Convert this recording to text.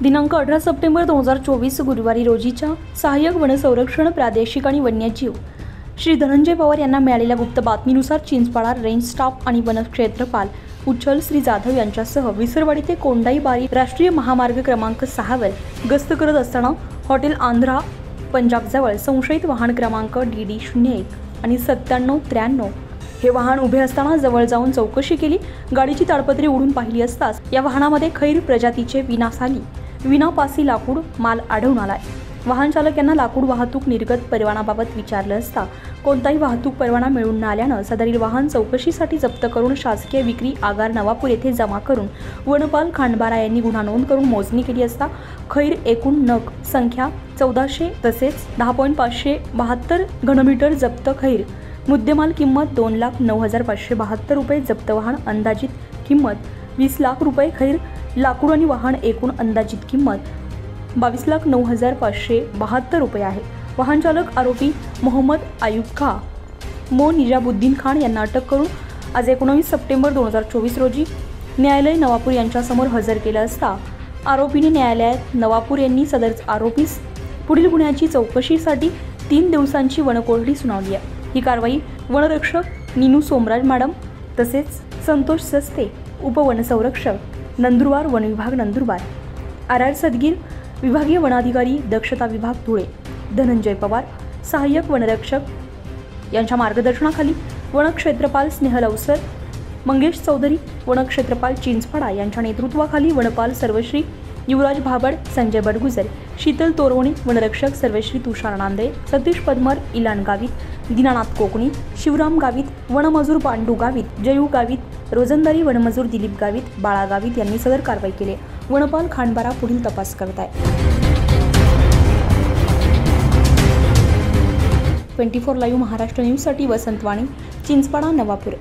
दिनांक 18 सप्टेंबर 2024 गुरुवारी रोजीच्या सहाय्यक वनसंरक्षण प्रादेशिक आणि वन्यजीव श्री धनंजय पवार यांना मिळालेल्या गुप्त बातमीनुसार चिंचपाडा रेंज स्टाफ आणि वनक्षेत्रपाल उच्चल श्री जाधव यांच्यासह विसरवाडी ते कोंडाई बारी राष्ट्रीय महामार्ग क्रमांक 6 वर गस्त करत असताना हॉटेल आंध्रा पंजाबजवळ संशयित वाहन क्रमांक DD01 आणि 9793 हे वाहन उभे असताना जवळ जाऊन चौकशी केली। गाडीची ताडपत्री उडून पाहिली असताच या वाहनामध्ये खैर प्रजातीचे विनापासी लाकूड माल आढळून आलाय। वाहन चालक यांना लाकूड वाहतूक निर्गत परवानाबाबत विचारलं असता कोणताही वाहतूक परवाना मिळून न आल्यानं सदरील वाहन चौकशीसाठी जप्त करून शासकीय विक्री आगार नवापूर येथे जमा करून वनपाल खांडबारा यांनी गुन्हा नोंद करून मोजणी केली असता खैर एकूण नग संख्या 1400 तसेच 10.572 घनमीटर जप्त खैर, मुद्देमाल किंमत 2,09,572 रुपये, जप्त वाहन अंदाजित किंमत 20 लाख रुपये, खैर लाकूड आणि वाहन एकूण अंदाजित किंमत 22,09,572 रुपये आहे। वाहन चालक आरोपी मोहम्मद आयुब खा मो निजामुद्दीन खान यांना अटक करून आज 19 सप्टेंबर 2024 रोजी न्यायालय नवापूर यांच्यासमोर हजर केलं असता आरोपीने न्यायालयात नवापूर यांनी सदर आरोपीस पुढील गुन्ह्याची चौकशीसाठी 3 दिवसांची वनकोठडी सुनावली आहे। ही कारवाई वनरक्षक नीनू सोमराज मॅडम तसेच संतोष सस्ते उपवनसंरक्षक नंदुरबार वन विभाग नंदुरबार, RR सदगीर विभागीय वनाधिकारी दक्षता विभाग धुळे, धनंजय पवार सहाय्यक वनरक्षक यांच्या मार्गदर्शनाखाली वनक्षेत्रपाल स्नेहल अवसर, मंगेश चौधरी वनक्षेत्रपाल चिंचपाडा यांच्या नेतृत्वाखाली वनपाल सर्वश्री युवराज भाबड, संजय बडगुजर, शीतल तोरवणे वनरक्षक सर्वश्री तुषार नांदे, सतीश पद्मर इलान गावित, दीनानाथ कोकणी, शिवराम गावित वनमजूर पांडू गावित, जयू गावित रोजंदारी वनमजूर दिलीप गावित, बाळा गावित यांनी सदर कारवाई केली। वनपाल खांडबारा पुढील तपास करत आहे। 24 लाईव्ह महाराष्ट्र न्यूजसाठी वसंत वाणी, चिंचपाडा नवापूर।